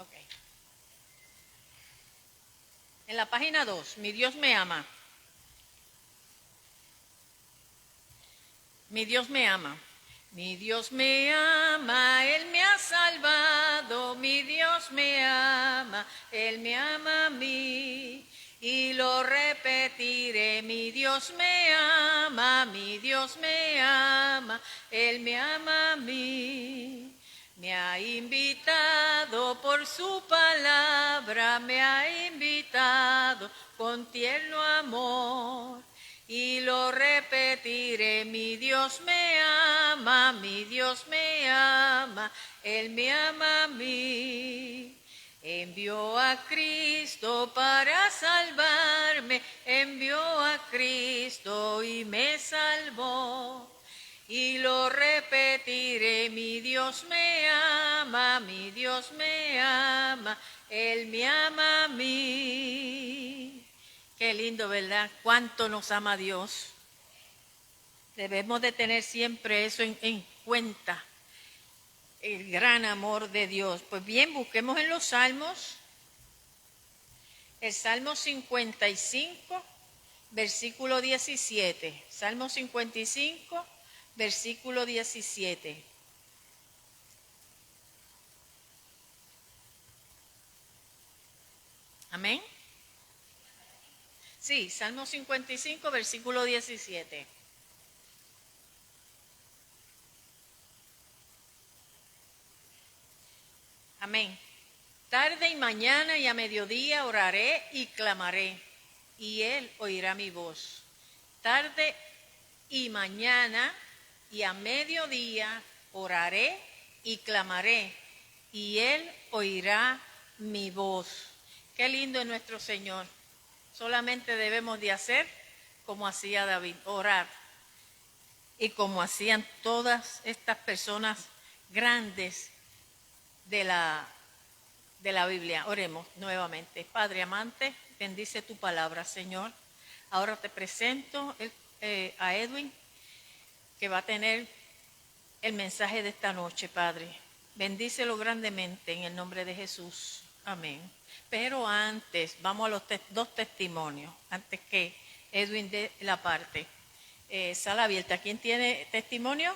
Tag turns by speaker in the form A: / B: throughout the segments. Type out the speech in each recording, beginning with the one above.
A: Ok. En la página 2, mi Dios me ama. Mi Dios me ama. Mi Dios me ama, Él me ha salvado. Mi Dios me ama, Él me ama a mí. Y lo repetiré, mi Dios me ama, mi Dios me ama, Él me ama a mí. Me ha invitado por su palabra, me ha invitado con tierno amor. Y lo repetiré, mi Dios me ama, mi Dios me ama, Él me ama a mí. Envió a Cristo para salvarme, envió a Cristo y me salvó. Y lo repetiré, mi Dios me ama, mi Dios me ama, Él me ama a mí. Qué lindo, ¿verdad? Cuánto nos ama Dios. Debemos de tener siempre eso en cuenta, el gran amor de Dios. Pues bien, busquemos en los Salmos, el Salmo 55, versículo 17. Salmo 55, versículo 17. Amén. Sí, Salmo 55, versículo 17. Amén. Tarde y mañana y a mediodía oraré y clamaré, y Él oirá mi voz. Tarde y mañana y a mediodía oraré y clamaré, y Él oirá mi voz. Qué lindo es nuestro Señor. Solamente debemos de hacer como hacía David, orar. Y como hacían todas estas personas grandes de la Biblia. Oremos nuevamente. Padre amante, bendice tu palabra, Señor. Ahora te presento a Edwin, que va a tener el mensaje de esta noche, Padre. Bendícelo grandemente en el nombre de Jesús. Amén. Pero antes, vamos a los dos testimonios, antes que Edwin dé la parte. Sala abierta. ¿Quién tiene testimonio?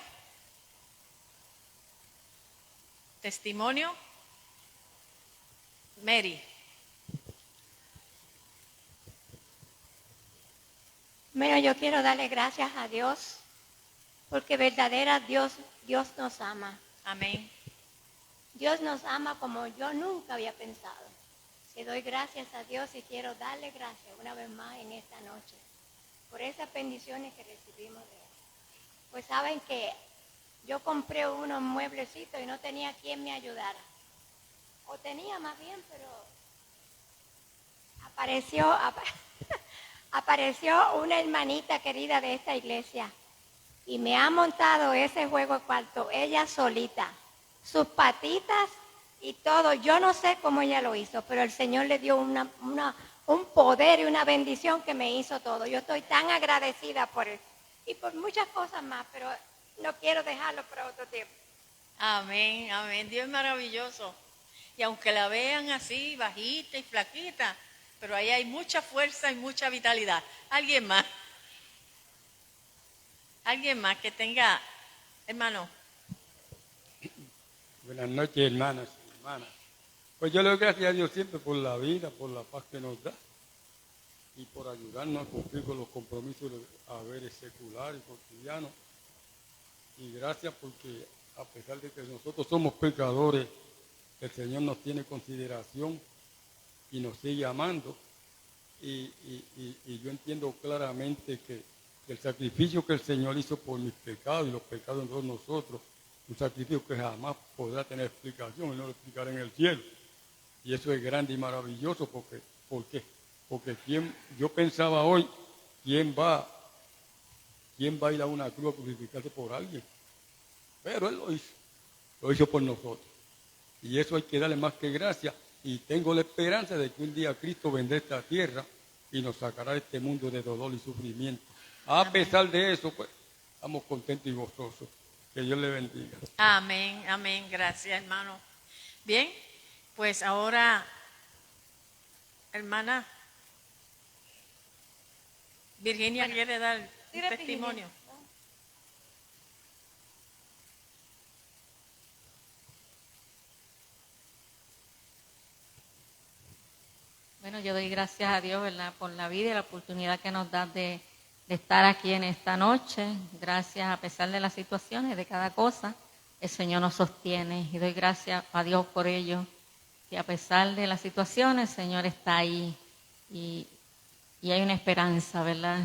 A: ¿Testimonio? Mary.
B: Bueno, yo quiero darle gracias a Dios, porque verdadera Dios nos ama.
A: Amén.
B: Dios nos ama como yo nunca había pensado. Le doy gracias a Dios y quiero darle gracias una vez más en esta noche por esas bendiciones que recibimos de Él. Pues saben que yo compré unos mueblecitos y no tenía quien me ayudara. O tenía más bien, pero apareció una hermanita querida de esta iglesia y me ha montado ese juego de cuarto, ella solita, sus patitas y todo. Yo no sé cómo ella lo hizo, pero el Señor le dio un poder y una bendición que me hizo todo. Yo estoy tan agradecida por él y por muchas cosas más, pero no quiero dejarlo para otro tiempo.
A: Amén, amén. Dios es maravilloso. Y aunque la vean así, bajita y flaquita, pero ahí hay mucha fuerza y mucha vitalidad. ¿Alguien más? ¿Alguien más que tenga, hermano?
C: Buenas noches, hermanas y hermanas. Pues yo le doy gracias a Dios siempre por la vida, por la paz que nos da y por ayudarnos a cumplir con los compromisos de haberes seculares y cotidianos. Y gracias porque a pesar de que nosotros somos pecadores, el Señor nos tiene consideración y nos sigue amando. Y yo entiendo claramente que el sacrificio que el Señor hizo por mis pecados y los pecados de todos nosotros, un sacrificio que jamás podrá tener explicación, y no lo explicará en el cielo. Y eso es grande y maravilloso porque yo pensaba hoy, ¿quién va a ir a una cruz a crucificarse por alguien? Pero Él lo hizo por nosotros. Y eso hay que darle más que gracias. Y tengo la esperanza de que un día Cristo vendrá a esta tierra y nos sacará de este mundo de dolor y sufrimiento. A pesar de eso, pues, estamos contentos y gozosos. Que Dios le bendiga.
A: Amén, amén. Gracias, hermano. Bien, Pues ahora, hermana Virginia quiere dar un
B: Tira,
A: testimonio.
B: Virginia.
D: Bueno, yo doy gracias a Dios, ¿verdad?, por la vida y la oportunidad que nos da de estar aquí en esta noche. Gracias, a pesar de las situaciones, de cada cosa, el Señor nos sostiene. Y doy gracias a Dios por ello, que a pesar de las situaciones, el Señor está ahí. Y hay una esperanza, ¿verdad?,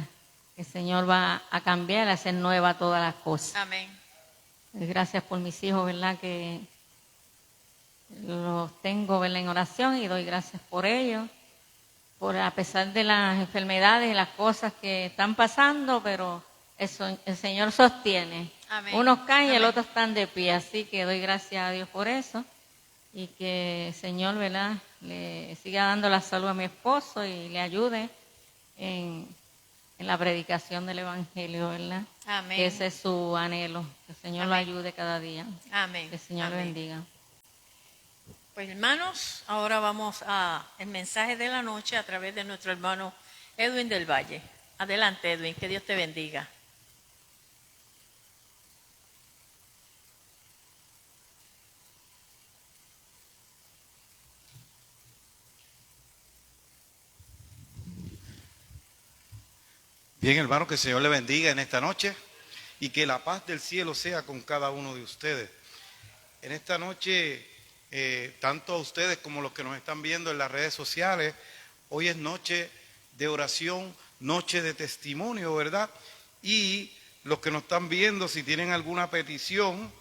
D: que el Señor va a cambiar, a hacer nueva todas las cosas.
A: Amén.
D: Doy gracias por mis hijos, ¿verdad?, que los tengo, ¿verdad?, en oración, y doy gracias por ellos. A pesar de las enfermedades y las cosas que están pasando, pero el Señor sostiene.
A: Amén.
D: Unos caen y el
A: Amén.
D: otro están de pie, así que doy gracias a Dios por eso, y que el Señor, ¿verdad?, le siga dando la salud a mi esposo y le ayude en la predicación del Evangelio, ¿verdad?
A: Amén.
D: Que ese es su anhelo, que el Señor lo
A: Amén.
D: ayude cada día.
A: Amén.
D: Que el Señor le
A: Amén.
D: bendiga.
A: Pues hermanos, ahora vamos a el mensaje de la noche a través de nuestro hermano Edwin del Valle. Adelante, Edwin, que Dios te bendiga.
E: Bien, hermano, que el Señor le bendiga en esta noche y que la paz del cielo sea con cada uno de ustedes. En esta noche, tanto a ustedes como los que nos están viendo en las redes sociales, hoy es noche de oración, noche de testimonio, ¿verdad? Y los que nos están viendo, si tienen alguna petición,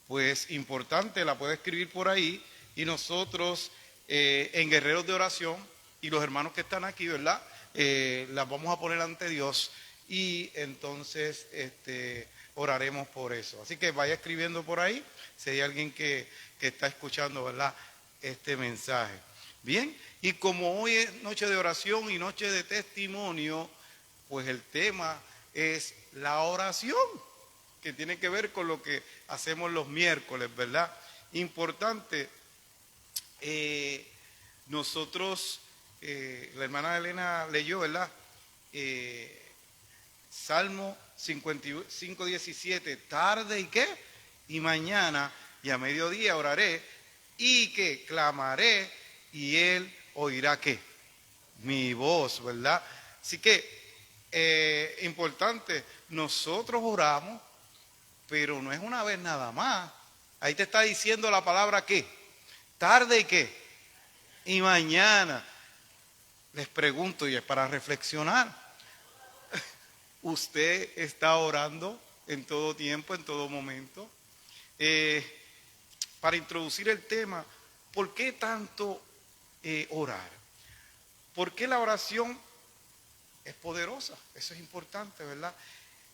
E: pues importante, la puede escribir por ahí, y nosotros en Guerreros de Oración y los hermanos que están aquí, ¿verdad?, las vamos a poner ante Dios y entonces oraremos por eso. Así que vaya escribiendo por ahí si hay alguien que está escuchando, ¿verdad?, este mensaje. Bien, y como hoy es noche de oración y noche de testimonio, pues el tema es la oración, que tiene que ver con lo que hacemos los miércoles, ¿verdad? Importante, nosotros, la hermana Elena leyó, ¿verdad?, Salmo 55, 17, tarde y qué, y mañana y a mediodía oraré, y que clamaré, y él oirá qué, mi voz, ¿verdad? Así que, importante, nosotros oramos, pero no es una vez nada más. Ahí te está diciendo la palabra qué, tarde y qué, y mañana. Les pregunto, y es para reflexionar, ¿usted está orando en todo tiempo, en todo momento? Para introducir el tema, ¿por qué tanto orar? ¿Por qué la oración es poderosa? Eso es importante, ¿verdad?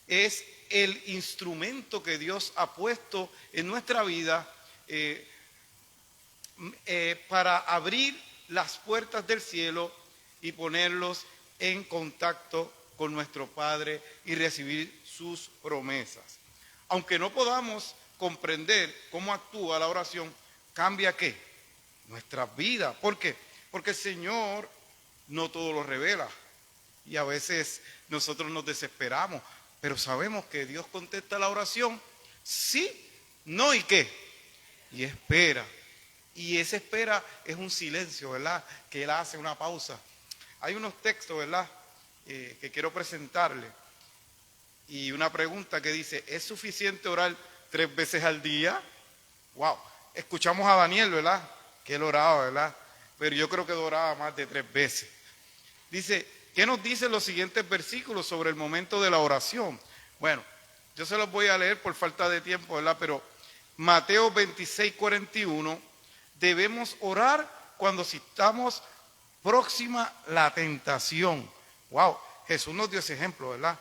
E: Es el instrumento que Dios ha puesto en nuestra vida para abrir las puertas del cielo y ponerlos en contacto con nuestro Padre y recibir sus promesas. Aunque no podamos comprender cómo actúa la oración, ¿cambia qué? Nuestras vidas. ¿Por qué? Porque el Señor no todo lo revela y a veces nosotros nos desesperamos, pero sabemos que Dios contesta la oración, sí, no y qué, y espera. Y esa espera es un silencio, ¿verdad?, que Él hace una pausa. Hay unos textos, ¿verdad?, que quiero presentarle. Y una pregunta que dice, ¿es suficiente orar 3 veces al día? Wow, escuchamos a Daniel, ¿verdad?, que él oraba, ¿verdad?, pero yo creo que oraba más de 3 veces. Dice, ¿qué nos dicen los siguientes versículos sobre el momento de la oración? Bueno, yo se los voy a leer por falta de tiempo, ¿verdad?, pero Mateo 26, 41, debemos orar cuando estamos próxima la tentación. Wow, Jesús nos dio ese ejemplo, ¿verdad?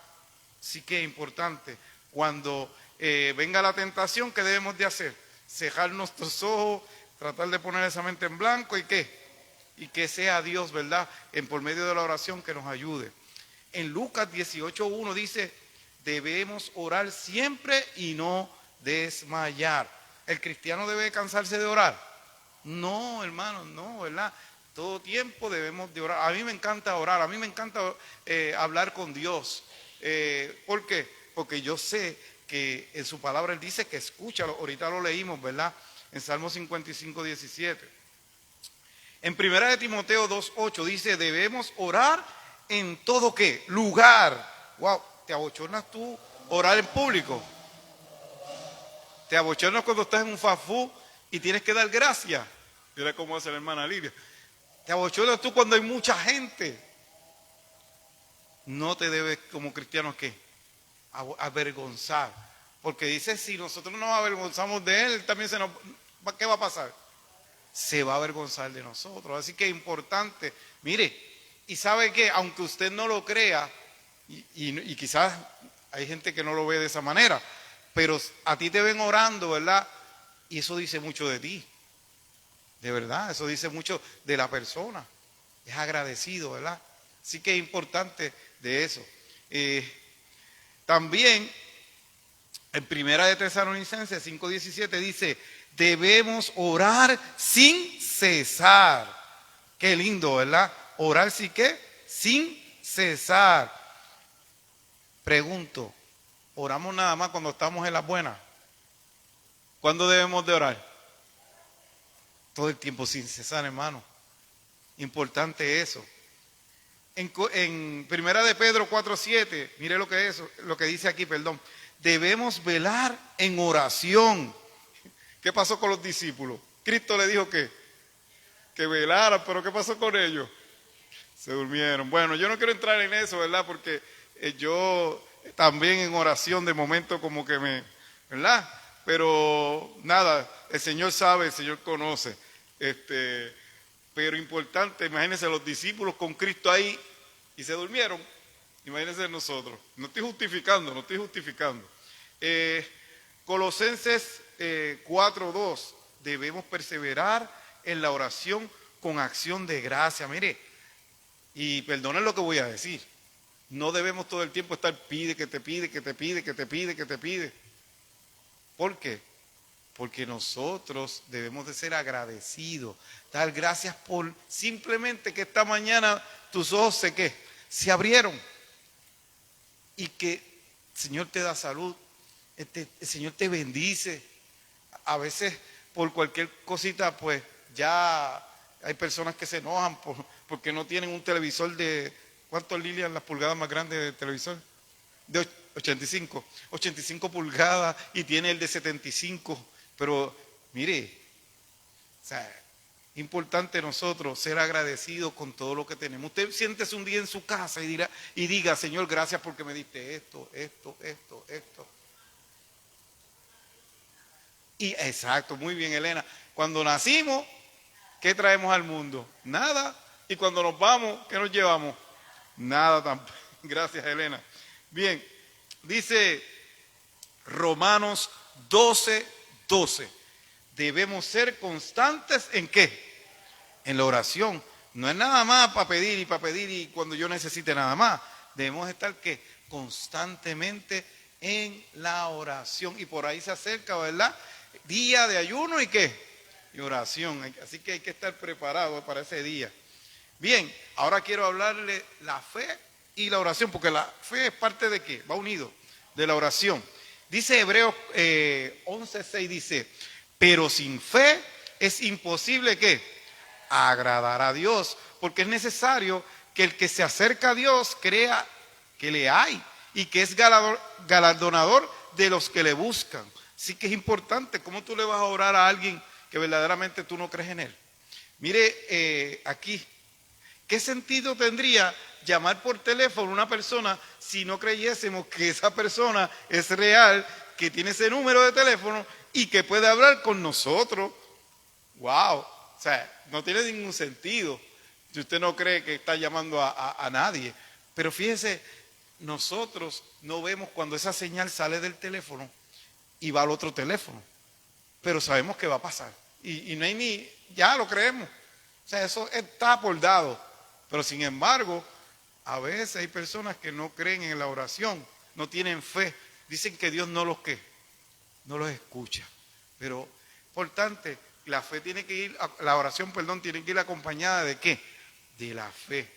E: Sí que es importante. Cuando venga la tentación, ¿qué debemos de hacer? Cejar nuestros ojos, tratar de poner esa mente en blanco y ¿qué? Y que sea Dios, ¿verdad?, por medio de la oración que nos ayude. En Lucas 18:1 dice, debemos orar siempre y no desmayar. ¿El cristiano debe cansarse de orar? No, hermano, no, ¿verdad? Todo tiempo debemos de orar. A mí me encanta orar, a mí me encanta hablar con Dios. ¿Por qué? Porque yo sé que en su palabra Él dice que escucha, ahorita lo leímos, ¿verdad? En Salmo 55, 17. En 1 de Timoteo 2:8 dice, debemos orar en todo ¿qué? Lugar. Wow, ¿te abochornas tú orar en público? ¿Te abochornas cuando estás en un fafú y tienes que dar gracias? Mira cómo hace la hermana Lidia. ¿Te abochornas tú cuando hay mucha gente? No te debes como cristianos ¿qué? Avergonzar. Porque dice, si nosotros nos avergonzamos de Él, también ¿qué va a pasar? Se va a avergonzar de nosotros. Así que es importante, mire, y sabe que aunque usted no lo crea, y quizás hay gente que no lo ve de esa manera, pero a ti te ven orando, ¿verdad? Y eso dice mucho de ti, de verdad, eso dice mucho de la persona, es agradecido, ¿verdad? Así que es importante de eso. También, en 1 de Tesalonicenses 5:17 dice, debemos orar sin cesar. Qué lindo, ¿verdad? Orar sí que sin cesar. Pregunto, ¿oramos nada más cuando estamos en las buenas? ¿Cuándo debemos de orar? Todo el tiempo sin cesar, hermano. Importante eso. En 1 de Pedro 4:7, mire lo que dice aquí, perdón. Debemos velar en oración. ¿Qué pasó con los discípulos? Cristo le dijo que velaran, pero ¿qué pasó con ellos? Se durmieron. Bueno, yo no quiero entrar en eso, ¿verdad? Porque yo también en oración de momento como que ¿verdad? Pero nada, el Señor sabe, el Señor conoce. Pero importante, imagínense los discípulos con Cristo ahí y se durmieron. Imagínense nosotros. No estoy justificando. Colosenses 4:2, debemos perseverar en la oración con acción de gracia. Mire, y perdonen lo que voy a decir, no debemos todo el tiempo estar pide. ¿Por qué? Porque nosotros debemos de ser agradecidos, dar gracias por simplemente que esta mañana tus ojos se abrieron y que el Señor te da salud, el Señor te bendice. A veces por cualquier cosita pues ya hay personas que se enojan porque no tienen un televisor de, ¿cuánto, Lilian, las pulgadas más grandes del televisor? De 85 pulgadas y tiene el de 75, pero mire, o sea, importante nosotros ser agradecidos con todo lo que tenemos. Usted siéntese un día en su casa y diga, Señor, gracias porque me diste esto. Y exacto, muy bien, Elena. Cuando nacimos, ¿qué traemos al mundo? Nada. Y cuando nos vamos, ¿qué nos llevamos? Nada tampoco. Gracias, Elena. Bien, dice Romanos 12:12. Debemos ser constantes ¿en qué? En la oración. No es nada más para pedir y cuando yo necesite nada más. Debemos estar ¿qué? Constantemente en la oración. Y por ahí se acerca, ¿verdad? Día de ayuno y ¿qué? Y oración. Así que hay que estar preparado para ese día. Bien, ahora quiero hablarle la fe y la oración, porque la fe es parte de ¿qué? Va unido, de la oración. Dice Hebreos 11:6, dice, pero sin fe es imposible ¿qué? Agradar a Dios, porque es necesario que el que se acerca a Dios crea que le hay y que es galardonador de los que le buscan. Así que es importante, ¿cómo tú le vas a orar a alguien que verdaderamente tú no crees en él? Mire aquí, ¿qué sentido tendría llamar por teléfono a una persona si no creyésemos que esa persona es real, que tiene ese número de teléfono y que puede hablar con nosotros? ¡Wow! O sea, no tiene ningún sentido si usted no cree que está llamando a nadie. Pero fíjese, nosotros no vemos cuando esa señal sale del teléfono y va al otro teléfono, pero sabemos que va a pasar. Y no hay ni, ya lo creemos. O sea, eso está por dado. Pero sin embargo, a veces hay personas que no creen en la oración, no tienen fe. Dicen que Dios no los escucha. Pero importante La fe tiene que ir, la oración, perdón, tiene que ir acompañada ¿de qué? De la fe.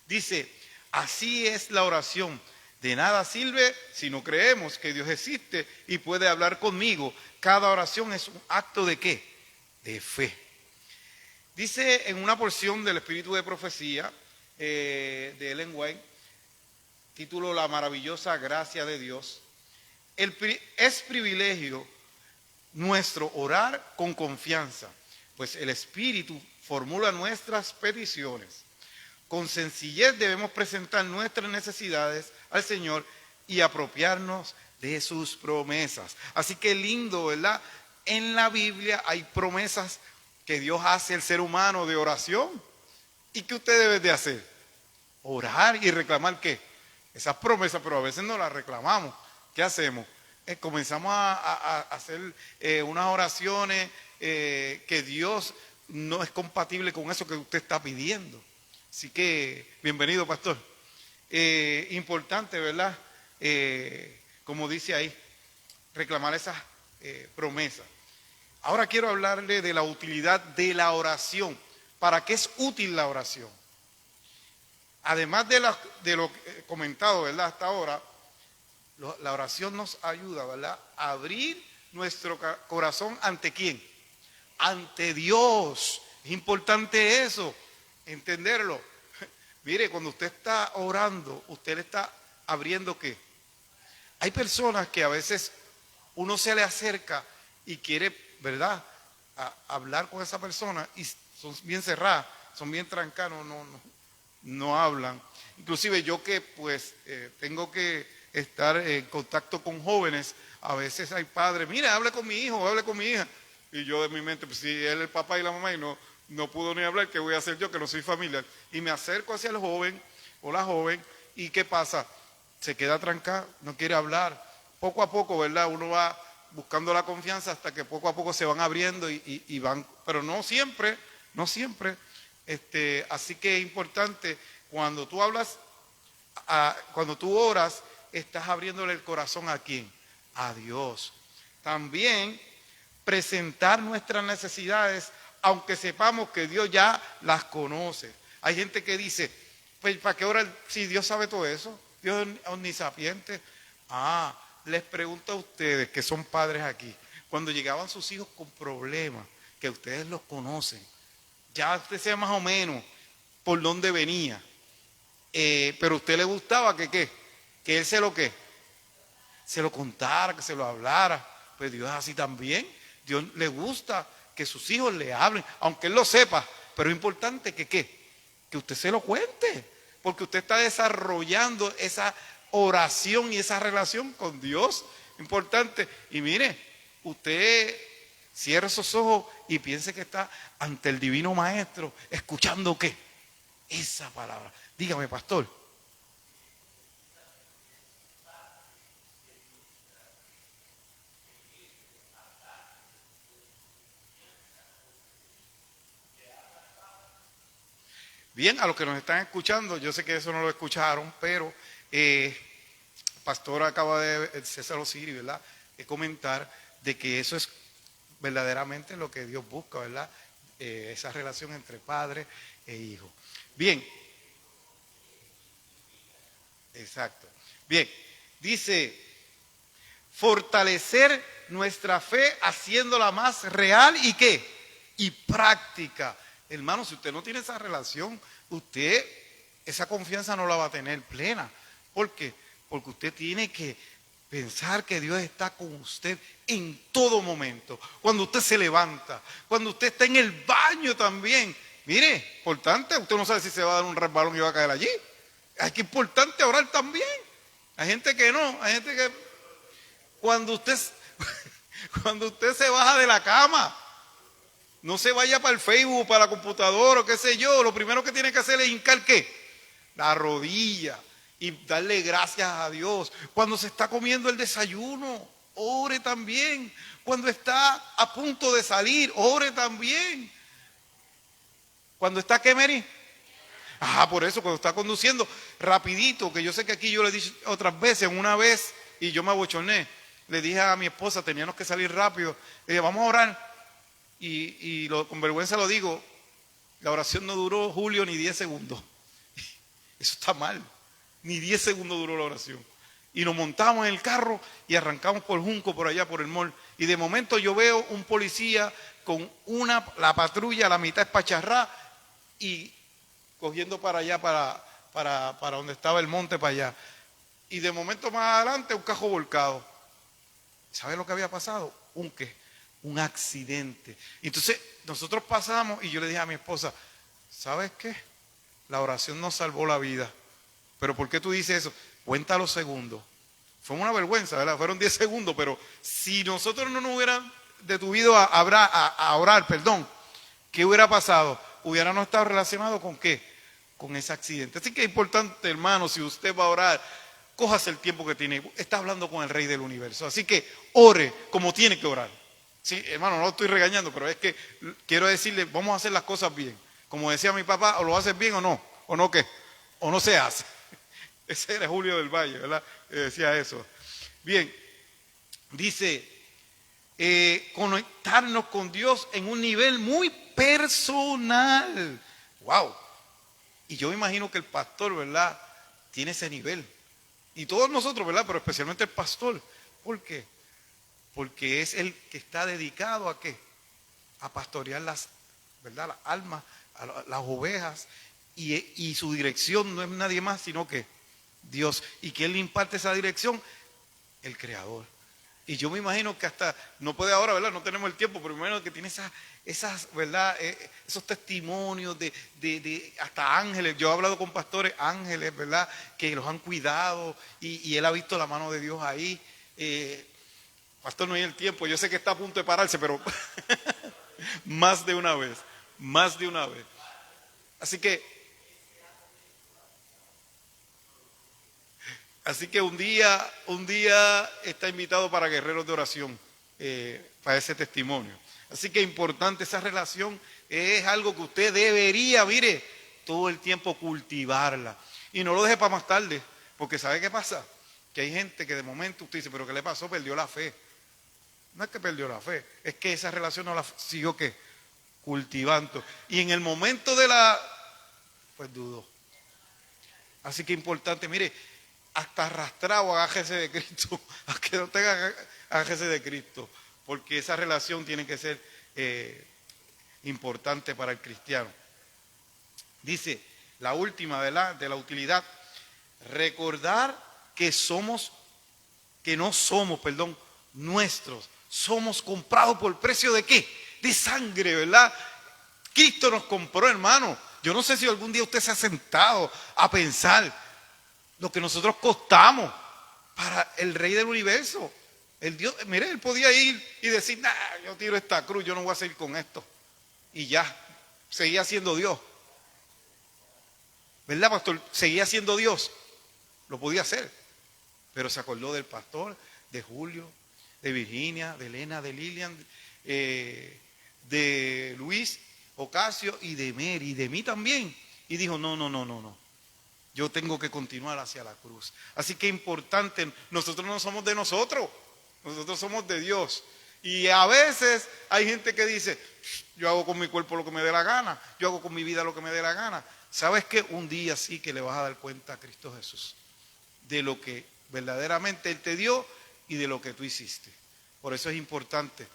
E: Dice, así es la oración. De nada sirve si no creemos que Dios existe y puede hablar conmigo. Cada oración es un acto ¿de qué? De fe. Dice en una porción del Espíritu de Profecía de Ellen White, título La maravillosa gracia de Dios, es privilegio nuestro orar con confianza, pues el Espíritu formula nuestras peticiones. Con sencillez debemos presentar nuestras necesidades al Señor y apropiarnos de sus promesas. Así que lindo, ¿verdad? En la Biblia hay promesas que Dios hace al ser humano de oración. ¿Y qué usted debe de hacer? Orar y reclamar ¿qué? Esas promesas, pero a veces no las reclamamos. ¿Qué hacemos? Comenzamos a hacer unas oraciones que Dios no es compatible con eso que usted está pidiendo. Así que, bienvenido, pastor. Importante, ¿verdad? Como dice ahí, reclamar esas promesas. Ahora quiero hablarle de la utilidad de la oración. ¿Para qué es útil la oración? Además de lo comentado, ¿verdad? Hasta ahora, la oración nos ayuda, ¿verdad? A abrir nuestro corazón ¿ante quién? Ante Dios. Es importante eso, entenderlo. Mire, cuando usted está orando, usted le está abriendo ¿qué? Hay personas que a veces uno se le acerca y quiere, ¿verdad?, hablar con esa persona y son bien cerradas, son bien trancadas, no hablan. Inclusive yo que pues tengo que estar en contacto con jóvenes, a veces hay padres, mire, hable con mi hijo, hable con mi hija. Y yo de mi mente, pues si él es el papá y la mamá y no pudo ni hablar, ¿qué voy a hacer yo que no soy familiar? Y me acerco hacia el joven o la joven y ¿qué pasa? Se queda trancada, no quiere hablar. Poco a poco, ¿verdad? Uno va buscando la confianza hasta que poco a poco se van abriendo y van, pero no siempre. Así que es importante, cuando tú hablas, cuando tú oras, estás abriéndole el corazón ¿a quién? A Dios. También presentar nuestras necesidades, aunque sepamos que Dios ya las conoce. Hay gente que dice, pues ¿para qué orar si Dios sabe todo eso? Dios es omnisapiente. Les pregunto a ustedes que son padres aquí, cuando llegaban sus hijos con problemas, que ustedes los conocen, ya usted sabe más o menos por dónde venía, pero a usted le gustaba que él se lo contara, que se lo hablara. Pues Dios es así también. Dios le gusta que sus hijos le hablen, aunque él lo sepa, pero es importante que usted se lo cuente, porque usted está desarrollando esa oración y esa relación con Dios. Importante. Y mire, usted cierre esos ojos y piense que está ante el divino maestro, escuchando ¿qué? Esa palabra. Dígame, pastor. Bien, a los que nos están escuchando, yo sé que eso no lo escucharon, pero pastor acaba de, César Osiris, ¿verdad?, de comentar de que eso es verdaderamente lo que Dios busca, ¿verdad? Esa relación entre padre e hijo. Bien. Exacto. Bien, dice, fortalecer nuestra fe haciéndola más real y ¿qué? Y práctica. Hermano, si usted no tiene esa relación, usted esa confianza no la va a tener plena. ¿Por qué? Porque usted tiene que pensar que Dios está con usted en todo momento. Cuando usted se levanta, cuando usted está en el baño también. Mire, importante, usted no sabe si se va a dar un resbalón y va a caer allí. Es que es importante orar también. Hay gente que no, hay gente que cuando usted se baja de la cama, no se vaya para el Facebook, para la computadora o qué sé yo. Lo primero que tiene que hacer es hincar ¿qué? La rodilla y darle gracias a Dios. Cuando se está comiendo el desayuno, ore también. Cuando está a punto de salir, ore también. Cuando está, ¿qué, Mary? Por eso, cuando está conduciendo, rapidito, que yo sé que aquí yo le he dicho otras veces, una vez, y yo me abochorné, le dije a mi esposa, teníamos que salir rápido, le dije, vamos a orar. con vergüenza lo digo, la oración no duró, Julio, ni 10 segundos. Eso está mal. Ni 10 segundos duró la oración. Y nos montamos en el carro y arrancamos por Junco, por allá, por el mall. Y de momento yo veo un policía con la patrulla, la mitad espacharrá, y cogiendo para allá, para donde estaba el monte, para allá. Y de momento más adelante, un cajo volcado. ¿Sabes lo que había pasado? Un accidente. Entonces, nosotros pasamos y yo le dije a mi esposa, ¿sabes qué? La oración nos salvó la vida. ¿Pero por qué tú dices eso? Cuenta los segundos. Fue una vergüenza, ¿verdad? Fueron 10 segundos, pero si nosotros no nos hubieran detuvido a orar, ¿qué hubiera pasado? Hubiéramos estado relacionados ¿con qué? Con ese accidente. Así que es importante, hermano, si usted va a orar, cójase el tiempo que tiene. Está hablando con el Rey del Universo. Así que ore como tiene que orar. Sí, hermano, no lo estoy regañando, pero es que quiero decirle, vamos a hacer las cosas bien. Como decía mi papá, o lo haces bien o no qué, o no se hace. Ese era Julio del Valle, ¿verdad? Decía eso. Bien, dice, conectarnos con Dios en un nivel muy personal. ¡Wow! Y yo me imagino que el pastor, ¿verdad?, tiene ese nivel. Y todos nosotros, ¿verdad?, pero especialmente el pastor. ¿Por qué? Porque es el que está dedicado ¿a qué? A pastorear ¿verdad?, las almas, las ovejas. Y su dirección no es nadie más, sino que Dios. ¿Y quién le imparte esa dirección? El Creador. Y yo me imagino que hasta, no puede ahora, ¿verdad? No tenemos el tiempo, pero me imagino que tiene esas ¿verdad? Esos testimonios de hasta ángeles. Yo he hablado con pastores ángeles, ¿verdad? Que los han cuidado y él ha visto la mano de Dios ahí. Pastor, no hay el tiempo. Yo sé que está a punto de pararse, pero más de una vez. Así que un día está invitado para guerreros de oración, para ese testimonio. Así que importante, esa relación es algo que usted debería, mire, todo el tiempo cultivarla. Y no lo deje para más tarde, porque ¿sabe qué pasa? Que hay gente que de momento usted dice, ¿pero qué le pasó? Perdió la fe. No es que perdió la fe, es que esa relación no la siguió ¿qué? Cultivando. Y en el momento pues dudó. Así que importante, mire, hasta arrastrado, agájese de Cristo, a que no tenga, agájese de Cristo, porque esa relación tiene que ser importante para el cristiano. Dice, la última, ¿verdad?, de la utilidad, recordar que no somos nuestros, somos comprados por precio ¿de qué? De sangre, ¿verdad? Cristo nos compró, hermano. Yo no sé si algún día usted se ha sentado a pensar lo que nosotros costamos para el Rey del Universo. El Dios, mire, él podía ir y decir, nah, yo tiro esta cruz, yo no voy a seguir con esto. Y ya, seguía siendo Dios. ¿Verdad, pastor? Seguía siendo Dios. Lo podía hacer. Pero se acordó del pastor, de Julio, de Virginia, de Elena, de Lilian, de Luis Ocasio y de Mary, y de mí también. Y dijo, no. Yo tengo que continuar hacia la cruz. Así que importante, nosotros no somos de nosotros somos de Dios. Y a veces hay gente que dice, yo hago con mi cuerpo lo que me dé la gana, yo hago con mi vida lo que me dé la gana. ¿Sabes qué? Un día sí que le vas a dar cuenta a Cristo Jesús de lo que verdaderamente Él te dio y de lo que tú hiciste. Por eso es importante.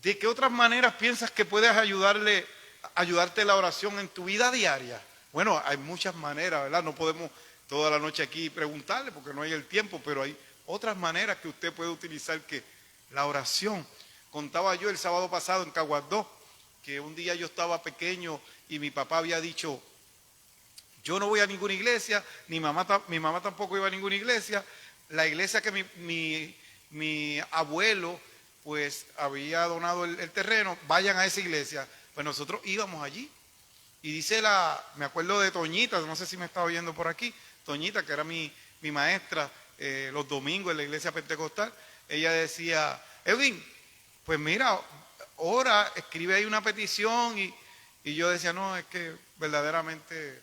E: ¿De qué otras maneras piensas que puedes ayudarte la oración en tu vida diaria? Bueno, hay muchas maneras, ¿verdad? No podemos toda la noche aquí preguntarle porque no hay el tiempo, pero hay otras maneras que usted puede utilizar que la oración. Contaba yo el sábado pasado en Caguardó que un día yo estaba pequeño y mi papá había dicho, yo no voy a ninguna iglesia, mi mamá tampoco iba a ninguna iglesia. La iglesia que mi abuelo pues había donado el terreno, vayan a esa iglesia. Pues nosotros íbamos allí. Y dice me acuerdo de Toñita, no sé si me está oyendo por aquí, Toñita, que era mi maestra los domingos en la iglesia pentecostal. Ella decía, Edwin, pues mira, ora, escribe ahí una petición. Y yo decía, no, es que verdaderamente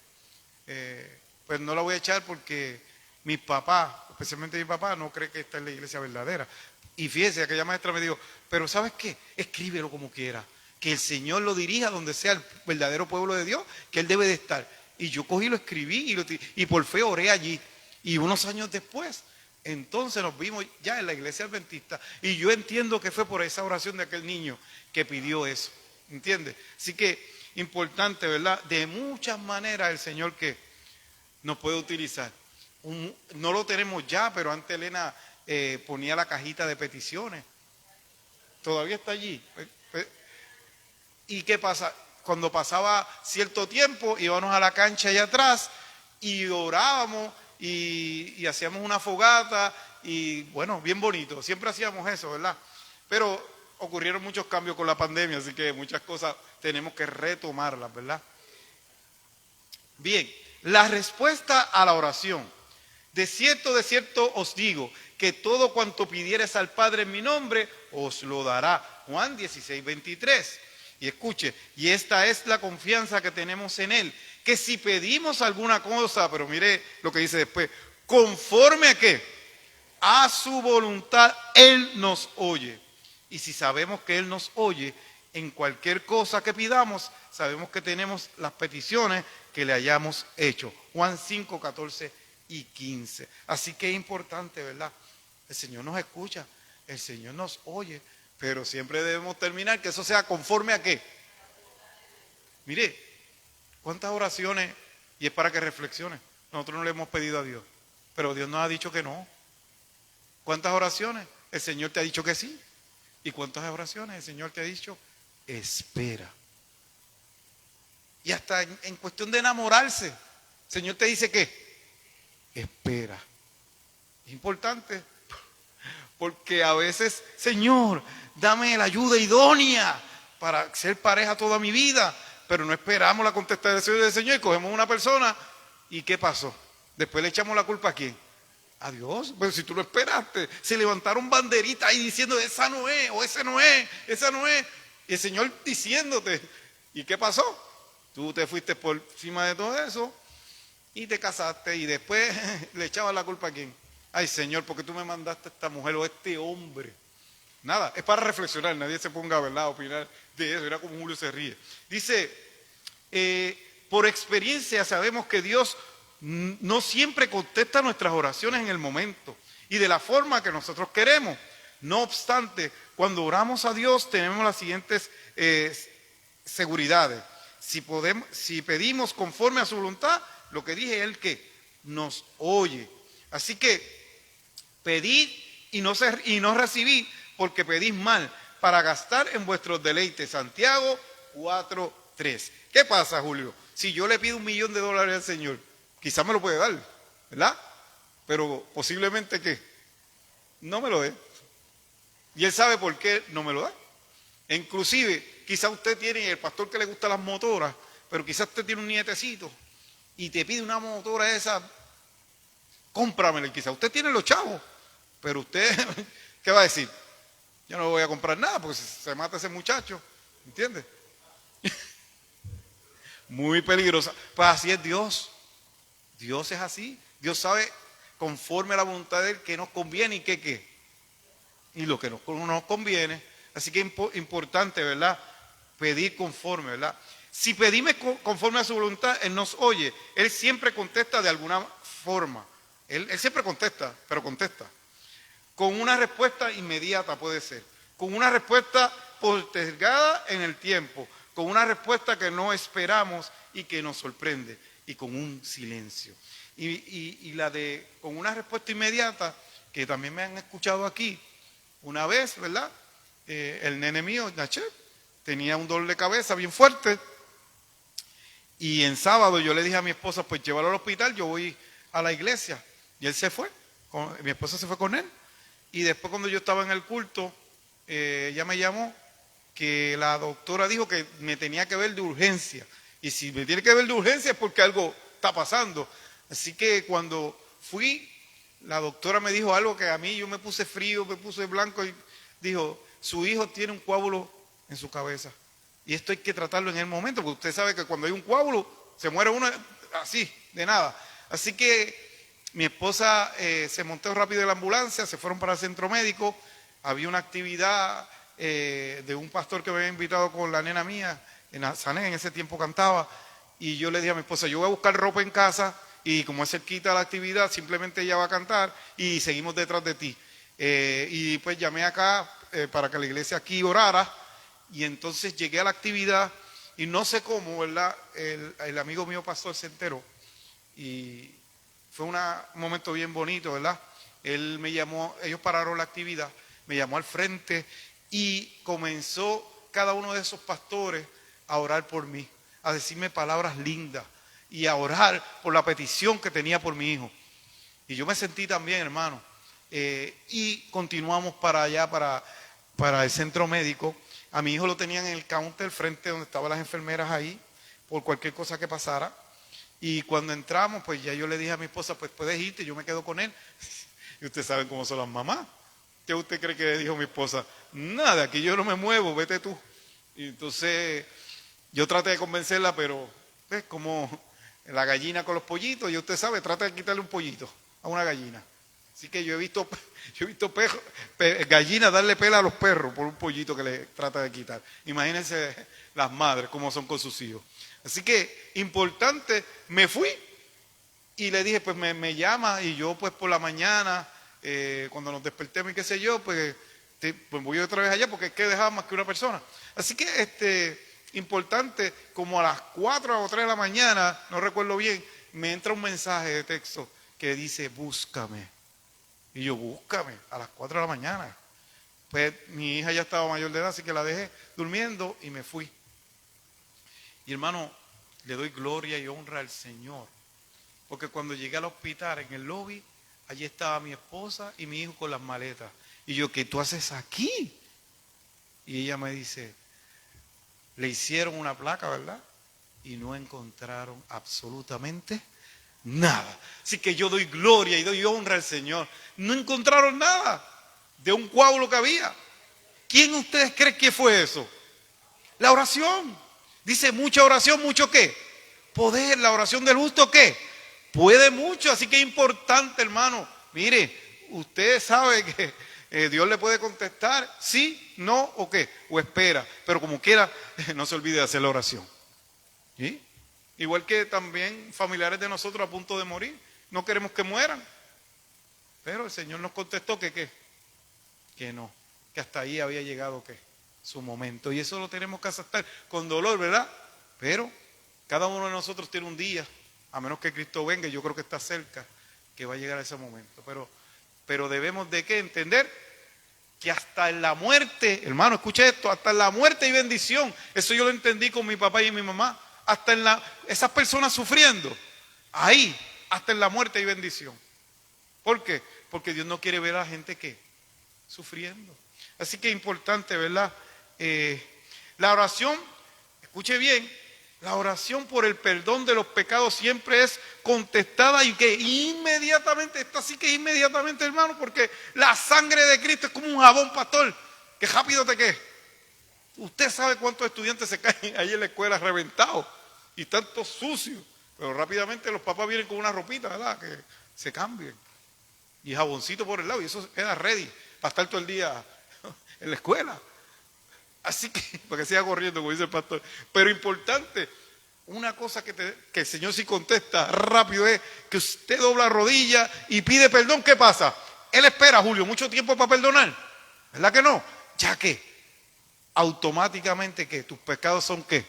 E: pues no la voy a echar porque mis papás, especialmente mi papá, no cree que esta es la iglesia verdadera. Y fíjese, aquella maestra me dijo, pero ¿sabes qué? Escríbelo como quiera, que el Señor lo dirija donde sea el verdadero pueblo de Dios, que Él debe de estar. Y yo cogí, lo escribí y por fe oré allí. Y unos años después, entonces nos vimos ya en la iglesia adventista. Y yo entiendo que fue por esa oración de aquel niño que pidió eso. ¿Entiendes? Así que importante, ¿verdad? De muchas maneras el Señor que nos puede utilizar. No lo tenemos ya, pero antes Elena ponía la cajita de peticiones. Todavía está allí. ¿Y qué pasa? Cuando pasaba cierto tiempo, íbamos a la cancha allá atrás y orábamos y hacíamos una fogata y bueno, bien bonito. Siempre hacíamos eso, ¿verdad? Pero ocurrieron muchos cambios con la pandemia, así que muchas cosas tenemos que retomarlas, ¿verdad? Bien, la respuesta a la oración. De cierto os digo, que todo cuanto pidieres al Padre en mi nombre, os lo dará. Juan 16:23. Y escuche, y esta es la confianza que tenemos en Él, que si pedimos alguna cosa, pero mire lo que dice después, conforme a qué, a su voluntad, Él nos oye. Y si sabemos que Él nos oye, en cualquier cosa que pidamos, sabemos que tenemos las peticiones que le hayamos hecho. Juan 5:14 y 15. Así que es importante, ¿verdad? El Señor nos escucha, el Señor nos oye, pero siempre debemos terminar que eso sea conforme a qué. Mire, cuántas oraciones, y es para que reflexione, nosotros no le hemos pedido a Dios, pero Dios nos ha dicho que no. ¿Cuántas oraciones el Señor te ha dicho que sí? ¿Y cuántas oraciones el Señor te ha dicho espera? Y hasta en cuestión de enamorarse, el Señor te dice que espera. Es importante, porque a veces, Señor, dame la ayuda idónea para ser pareja toda mi vida, pero no esperamos la contestación del Señor y cogemos una persona y ¿qué pasó? Después le echamos la culpa ¿a quién? A Dios. Pero si tú lo esperaste, se levantaron banderitas ahí diciendo esa no es, o ese no es, esa no es, y el Señor diciéndote, ¿y qué pasó? Tú te fuiste por encima de todo eso y te casaste y después le echabas la culpa ¿a quién? Ay, Señor, ¿por qué tú me mandaste a esta mujer o a este hombre? Nada, es para reflexionar, nadie se ponga ¿verdad? A opinar de eso, era como Julio se ríe. Dice, por experiencia sabemos que Dios no siempre contesta nuestras oraciones en el momento y de la forma que nosotros queremos. No obstante, cuando oramos a Dios tenemos las siguientes seguridades. Si pedimos conforme a su voluntad, lo que dije Él que nos oye. Así que pedid y no recibid, porque pedís mal, para gastar en vuestros deleites. Santiago 4:3. ¿Qué pasa, Julio? Si yo le pido $1 millón al Señor, quizás me lo puede dar, ¿verdad? Pero posiblemente que no me lo dé. Y Él sabe por qué no me lo da. E inclusive, quizás usted tiene el pastor que le gusta las motoras, pero quizás usted tiene un nietecito y te pide una motora esa, cómpramela. Y quizás usted tiene los chavos, pero usted, ¿qué va a decir? Yo no voy a comprar nada porque se mata ese muchacho, ¿entiende? Muy peligrosa. Pues así es Dios. Dios es así. Dios sabe conforme a la voluntad de Él qué nos conviene y qué. Y lo que no nos conviene. Así que es importante, ¿verdad? Pedir conforme, ¿verdad? Si pedimos conforme a su voluntad, Él nos oye. Él siempre contesta de alguna forma. Él siempre contesta, pero contesta. Con una respuesta inmediata puede ser. Con una respuesta postergada en el tiempo. Con una respuesta que no esperamos y que nos sorprende. Y con un silencio. Y la de con una respuesta inmediata, que también me han escuchado aquí, una vez, ¿verdad? El nene mío, Naché, tenía un dolor de cabeza bien fuerte. Y en sábado yo le dije a mi esposa, pues llévalo al hospital, yo voy a la iglesia. Y él se fue, mi esposa se fue con él. Y después cuando yo estaba en el culto, ella me llamó que la doctora dijo que me tenía que ver de urgencia. Y si me tiene que ver de urgencia es porque algo está pasando. Así que cuando fui, la doctora me dijo algo que a mí yo me puse frío, me puse blanco y dijo, su hijo tiene un coágulo en su cabeza. Y esto hay que tratarlo en el momento, porque usted sabe que cuando hay un coágulo, se muere uno así, de nada. Así que mi esposa se montó rápido en la ambulancia, se fueron para el centro médico había una actividad de un pastor que me había invitado con la nena mía, en Sané, en ese tiempo cantaba, y yo le dije a mi esposa, yo voy a buscar ropa en casa, y como es cerquita la actividad, simplemente ella va a cantar, y seguimos detrás de ti. Y pues llamé acá para que la iglesia aquí orara, y entonces llegué a la actividad, y no sé cómo, ¿verdad? El amigo mío pastor se enteró, y fue un momento bien bonito, ¿verdad? Él me llamó, ellos pararon la actividad, me llamó al frente y comenzó cada uno de esos pastores a orar por mí, a decirme palabras lindas y a orar por la petición que tenía por mi hijo. Y yo me sentí también, hermano. Y continuamos para allá, para el centro médico. A mi hijo lo tenían en el counter frente donde estaban las enfermeras ahí, por cualquier cosa que pasara. Y cuando entramos, pues ya yo le dije a mi esposa, pues puedes irte, yo me quedo con él. Y ustedes saben cómo son las mamás. ¿Qué usted cree que dijo mi esposa? Nada, aquí yo no me muevo, vete tú. Y entonces yo traté de convencerla, pero es como la gallina con los pollitos, y usted sabe, trata de quitarle un pollito a una gallina. Así que yo he visto gallinas darle pela a los perros por un pollito que le trata de quitar. Imagínense las madres cómo son con sus hijos. Así que, importante, me fui y le dije, pues me llama, y yo pues por la mañana, cuando nos despertemos y qué sé yo, pues voy otra vez allá, porque es que dejaba más que una persona. Así que, importante, como a las 4 o 3 de la mañana, no recuerdo bien, me entra un mensaje de texto que dice, búscame. Y yo, búscame, a las 4 de la mañana. Pues mi hija ya estaba mayor de edad, así que la dejé durmiendo y me fui. Y hermano, le doy gloria y honra al Señor, porque cuando llegué al hospital, en el lobby, allí estaba mi esposa y mi hijo con las maletas. Y yo, ¿qué tú haces aquí? Y ella me dice, le hicieron una placa, ¿verdad? Y no encontraron absolutamente nada. Así que yo doy gloria y doy honra al Señor. No encontraron nada de un coágulo que había. ¿Quién ustedes creen que fue eso? La oración. Dice, mucha oración, mucho ¿qué? Poder. La oración del justo ¿qué? Puede mucho. Así que es importante, hermano. Mire, usted sabe que Dios le puede contestar sí, no o qué, o espera. Pero como quiera, no se olvide de hacer la oración. ¿Sí? Igual que también familiares de nosotros a punto de morir. No queremos que mueran. Pero el Señor nos contestó que ¿qué? Que no. Que hasta ahí había llegado ¿qué? Su momento. Y eso lo tenemos que aceptar con dolor, ¿verdad? Pero cada uno de nosotros tiene un día, a menos que Cristo venga, y yo creo que está cerca, que va a llegar a ese momento. Pero debemos de ¿qué? Entender que hasta en la muerte, hermano, escuche esto, hasta en la muerte hay bendición. Eso yo lo entendí con mi papá y mi mamá. Hasta en esas personas sufriendo, ahí, hasta en la muerte hay bendición. ¿Por qué? Porque Dios no quiere ver a la gente ¿qué? Sufriendo. Así que es importante, ¿verdad? La oración, escuche bien, la oración por el perdón de los pecados siempre es contestada y que inmediatamente, esto sí que es inmediatamente, hermano, porque la sangre de Cristo es como un jabón, pastor, que rápido te quede. Usted sabe cuántos estudiantes se caen ahí en la escuela reventados y tanto sucios, pero rápidamente los papás vienen con una ropita, ¿verdad? Que se cambien. Y jaboncito por el lado, y eso queda ready para estar todo el día en la escuela. Así que, para que siga corriendo, como dice el pastor. Pero importante, una cosa que el Señor sí contesta rápido es que usted dobla rodilla y pide perdón. ¿Qué pasa? Él espera, Julio, mucho tiempo para perdonar. ¿Verdad que no? Ya que automáticamente que tus pecados son ¿qué?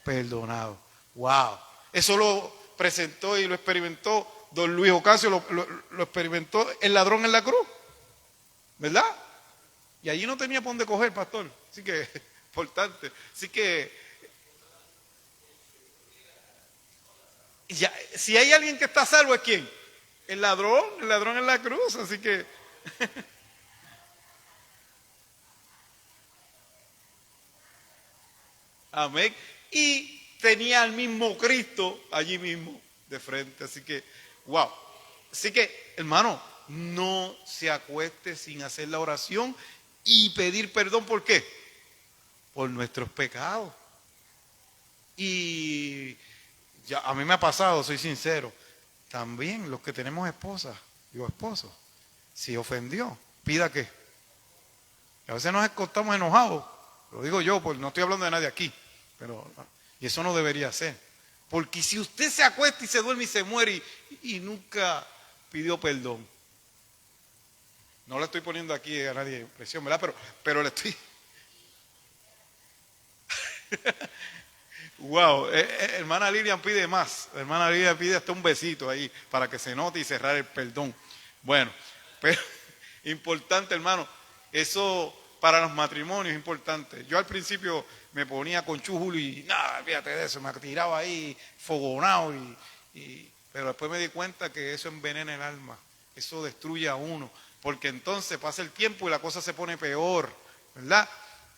E: Perdonados. ¡Wow! Eso lo presentó y lo experimentó don Luis Ocasio, lo experimentó el ladrón en la cruz. ¿Verdad? Y allí no tenía por dónde coger, pastor. Así que, importante. Así que, ya, si hay alguien que está salvo, ¿es quién? El ladrón en la cruz. Así que, amén. Y tenía al mismo Cristo allí mismo de frente. Así que, wow. Así que, hermano, no se acueste sin hacer la oración y pedir perdón. ¿Por qué? Por nuestros pecados. Y ya a mí me ha pasado, soy sincero, también los que tenemos esposas, digo esposos, si ofendió, pida qué, Y a veces nos acostamos enojados. Lo digo yo, pues no estoy hablando de nadie aquí. Y eso no debería ser. Porque si usted se acuesta y se duerme y se muere y nunca pidió perdón. No le estoy poniendo aquí a nadie presión, ¿verdad? Pero le estoy... Wow, hermana Lilian pide más. Hermana Lilian pide hasta un besito ahí para que se note y cerrar el perdón. Bueno, pero importante, hermano, eso para los matrimonios es importante. Yo al principio me ponía con chujul y nada, fíjate de eso, me tiraba ahí fogonado pero después me di cuenta que eso envenena el alma, eso destruye a uno, porque entonces pasa el tiempo y la cosa se pone peor, ¿verdad?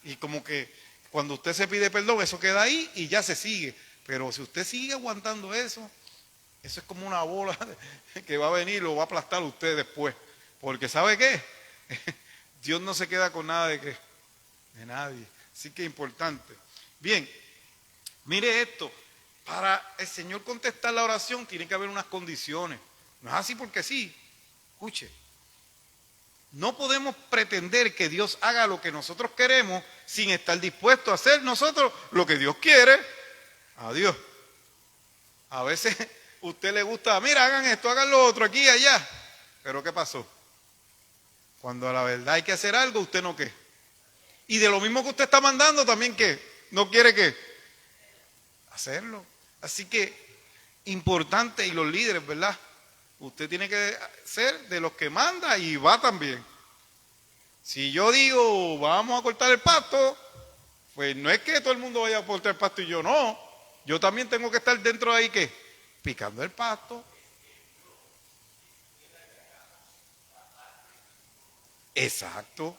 E: Y como que cuando usted se pide perdón, eso queda ahí y ya se sigue. Pero si usted sigue aguantando eso es como una bola que va a venir y lo va a aplastar a usted después. Porque ¿sabe qué? Dios no se queda con nada de nadie. Así que es importante. Bien, mire esto. Para el Señor contestar la oración tiene que haber unas condiciones. No es así porque sí. Escuche. No podemos pretender que Dios haga lo que nosotros queremos sin estar dispuestos a hacer nosotros lo que Dios quiere. Adiós. A veces a usted le gusta, mira, hagan esto, hagan lo otro, aquí y allá. Pero ¿qué pasó? Cuando a la verdad hay que hacer algo, usted no qué. Y de lo mismo que usted está mandando, también ¿qué? No quiere ¿qué? Hacerlo. Así que, importante, y los líderes, ¿verdad? Usted tiene que ser de los que manda y va también. Si yo digo, vamos a cortar el pasto, pues no es que todo el mundo vaya a cortar el pasto y yo no. Yo también tengo que estar dentro de ahí, ¿qué? Picando el pasto. Exacto.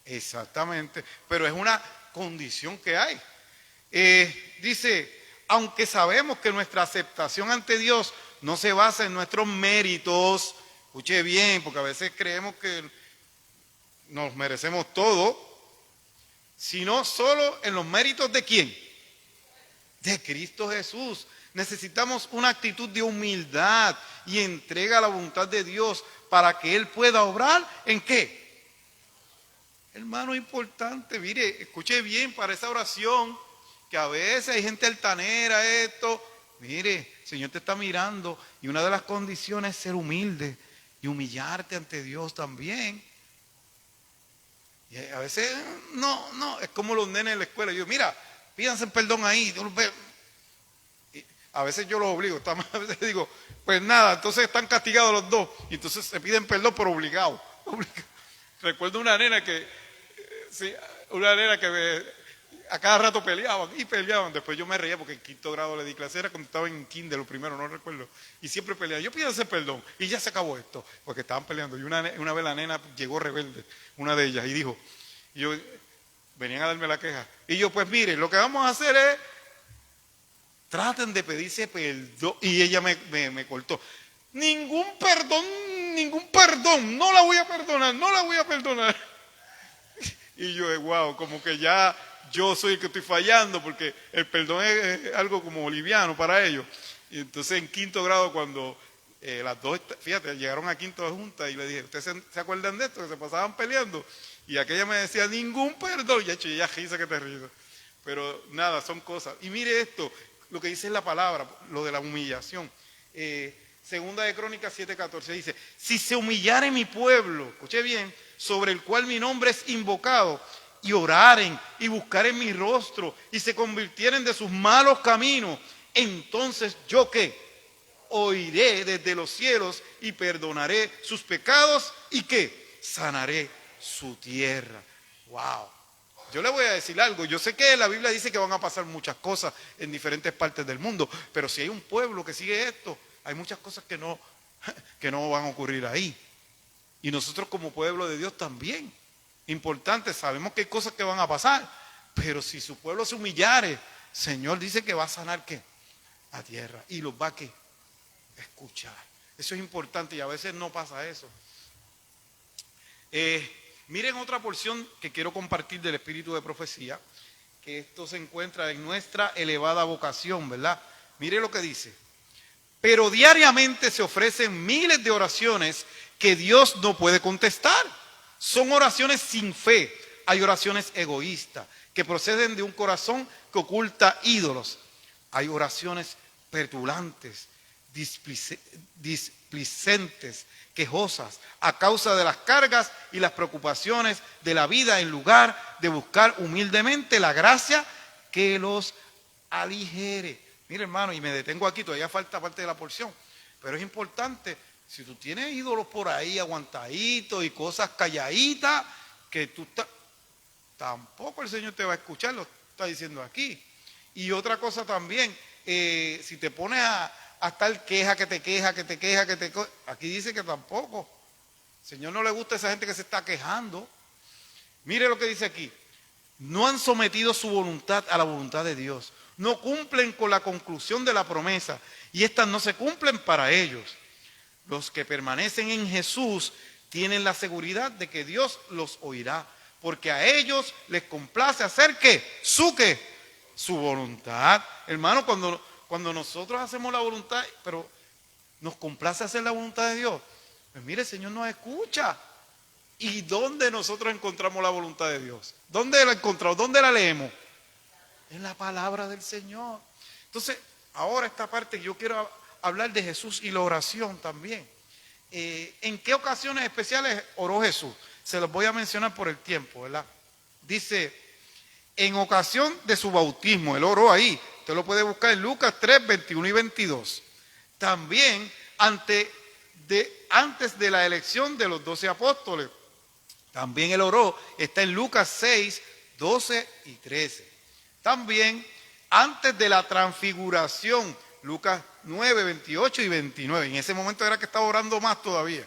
E: Exactamente. Pero es una condición que hay. Dice, aunque sabemos que nuestra aceptación ante Dios no se basa en nuestros méritos, escuche bien, porque a veces creemos que nos merecemos todo, sino solo en los méritos ¿de quién? De Cristo Jesús. Necesitamos una actitud de humildad y entrega a la voluntad de Dios para que Él pueda obrar ¿en qué? Hermano, importante, mire, escuche bien para esa oración, que a veces hay gente altanera, mire, el Señor te está mirando y una de las condiciones es ser humilde y humillarte ante Dios también. Y a veces, no, es como los nenes en la escuela. Yo, mira, pídanse perdón ahí. Y a veces yo los obligo, a veces digo, pues nada, entonces están castigados los dos. Y entonces se piden perdón por obligado. Recuerdo una nena que a cada rato peleaban. Después yo me reía porque en quinto grado le di clase, era cuando estaba en kinder, lo primero, no recuerdo. Y siempre peleaban. Yo pídanse perdón. Y ya se acabó esto, porque estaban peleando. Y una vez la nena llegó rebelde, una de ellas, y dijo, venían a darme la queja. Y yo, pues mire, lo que vamos a hacer es, traten de pedirse perdón. Y ella me cortó. Ningún perdón, no la voy a perdonar. Y yo, wow, como que ya yo soy el que estoy fallando, porque el perdón es algo como liviano para ellos. Y entonces en quinto grado, cuando las dos, fíjate, llegaron a quinto de junta y le dije, ¿ustedes se acuerdan de esto? Que se pasaban peleando. Y aquella me decía, ningún perdón. Y ella risa que te ríes. Pero nada, son cosas. Y mire esto, lo que dice la palabra, lo de la humillación. Segunda de Crónicas 7:14 dice, si se humillare mi pueblo, escuche bien, sobre el cual mi nombre es invocado, y oraren y buscaren mi rostro y se convirtieren de sus malos caminos, entonces yo ¿qué? Oiré desde los cielos y perdonaré sus pecados y ¿qué? Sanaré su tierra. Wow. Yo le voy a decir algo, yo sé que la Biblia dice que van a pasar muchas cosas en diferentes partes del mundo, pero si hay un pueblo que sigue esto, hay muchas cosas que no van a ocurrir ahí. Y nosotros como pueblo de Dios también. Importante, sabemos que hay cosas que van a pasar, pero si su pueblo se humillare, Señor dice que va a sanar ¿qué? A tierra y los va a ¿qué? Escuchar. Eso es importante y a veces no pasa eso. Miren otra porción que quiero compartir del espíritu de profecía, que esto se encuentra en nuestra elevada vocación, ¿verdad? Mire lo que dice. Pero diariamente se ofrecen miles de oraciones que Dios no puede contestar. Son oraciones sin fe. Hay oraciones egoístas que proceden de un corazón que oculta ídolos. Hay oraciones petulantes, displicentes, quejosas, a causa de las cargas y las preocupaciones de la vida, en lugar de buscar humildemente la gracia que los aligere. Mire, hermano, y me detengo aquí, todavía falta parte de la porción, pero es importante, si tú tienes ídolos por ahí aguantaditos y cosas calladitas, que tú tampoco el Señor te va a escuchar, lo está diciendo aquí. Y otra cosa también, si te pones a estar queja, aquí dice que tampoco. Al Señor no le gusta a esa gente que se está quejando. Mire lo que dice aquí. No han sometido su voluntad a la voluntad de Dios. No cumplen con la conclusión de la promesa. Y estas no se cumplen para ellos. Los que permanecen en Jesús tienen la seguridad de que Dios los oirá. Porque a ellos les complace hacer ¿qué? Su voluntad. Hermano, cuando nosotros hacemos la voluntad, pero nos complace hacer la voluntad de Dios, pues mire, el Señor nos escucha. ¿Y dónde nosotros encontramos la voluntad de Dios? ¿Dónde la encontramos? ¿Dónde la leemos? En la palabra del Señor. Entonces, ahora esta parte yo quiero hablar de Jesús y la oración también. ¿En qué ocasiones especiales oró Jesús? Se los voy a mencionar por el tiempo, ¿verdad? Dice, en ocasión de su bautismo, él oró ahí. Usted lo puede buscar en Lucas 3, 21 y 22. También antes de la elección de los 12 apóstoles. También él oró, está en Lucas 6, 12 y 13. También antes de la transfiguración, Lucas 9, 28 y 29. En ese momento era que estaba orando más todavía.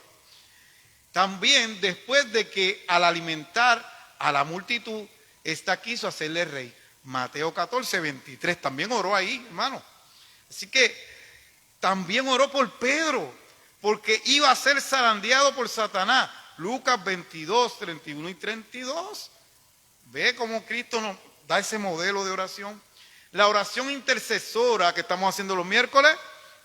E: También después de que al alimentar a la multitud, ésta quiso hacerle rey. Mateo 14, 23. También oró ahí, hermano. Así que también oró por Pedro, porque iba a ser zarandeado por Satanás. Lucas 22, 31 y 32. Ve cómo Cristo nos da ese modelo de oración. La oración intercesora que estamos haciendo los miércoles,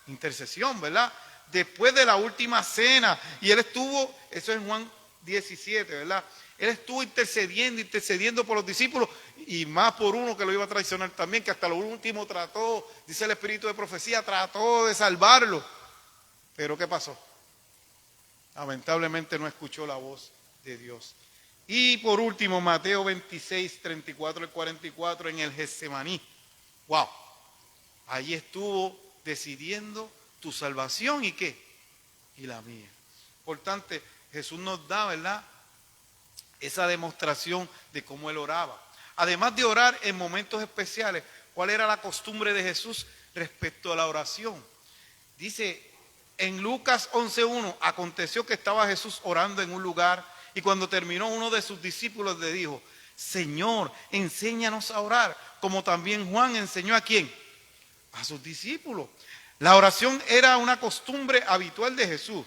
E: intercesión, ¿verdad? Después de la última cena, y él estuvo, eso es en Juan 17, ¿verdad? Él estuvo intercediendo por los discípulos, y más por uno que lo iba a traicionar también, que hasta lo último trató, dice el espíritu de profecía, trató de salvarlo. Pero ¿qué pasó? Lamentablemente no escuchó la voz de Dios. Y por último, Mateo 26, 34 y 44 en el Getsemaní. ¡Wow! Allí estuvo decidiendo tu salvación y ¿qué? Y la mía. Por tanto, Jesús nos da, ¿verdad?, esa demostración de cómo él oraba. Además de orar en momentos especiales, ¿cuál era la costumbre de Jesús respecto a la oración? Dice en Lucas 11:1, aconteció que estaba Jesús orando en un lugar y cuando terminó uno de sus discípulos le dijo, Señor, enséñanos a orar, como también Juan enseñó ¿a quién? A sus discípulos. La oración era una costumbre habitual de Jesús.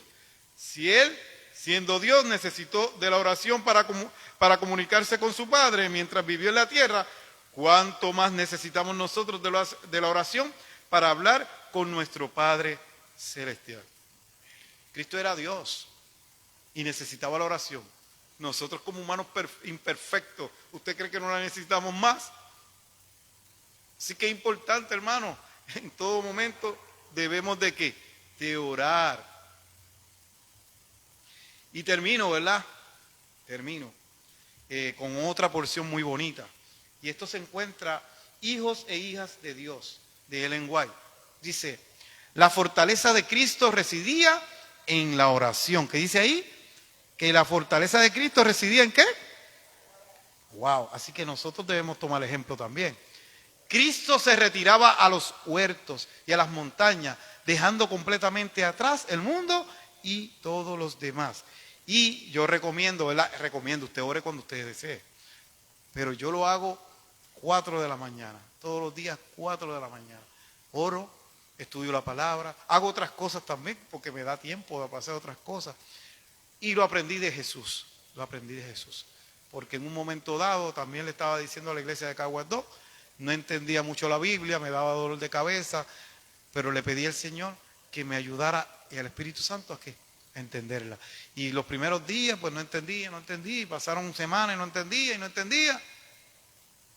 E: Si él, siendo Dios, necesitó de la oración para comunicarse con su Padre mientras vivió en la tierra, ¿cuánto más necesitamos nosotros de la oración para hablar con nuestro Padre celestial? Cristo era Dios y necesitaba la oración. Nosotros como humanos imperfectos, ¿usted cree que no la necesitamos más? Así que es importante, hermano, en todo momento debemos de ¿qué? De orar. Y termino, ¿verdad? Termino con otra porción muy bonita. Y esto se encuentra Hijos e Hijas de Dios, de Ellen White. Dice, la fortaleza de Cristo residía en la oración. ¿Qué dice ahí? Que la fortaleza de Cristo residía ¿en qué? Wow, así que nosotros debemos tomar ejemplo también. Cristo se retiraba a los huertos y a las montañas, dejando completamente atrás el mundo y todos los demás. Y yo recomiendo, ¿verdad? Recomiendo, usted ore cuando usted desee. Pero yo lo hago 4 de la mañana, todos los días 4 de la mañana. Oro, estudio la palabra, hago otras cosas también porque me da tiempo de hacer otras cosas. Y lo aprendí de Jesús, Porque en un momento dado también le estaba diciendo a la iglesia de Caguas 2, no entendía mucho la Biblia, me daba dolor de cabeza, pero le pedí al Señor que me ayudara y al Espíritu Santo a entenderla. Y los primeros días pues no entendía, y pasaron semanas y no entendía.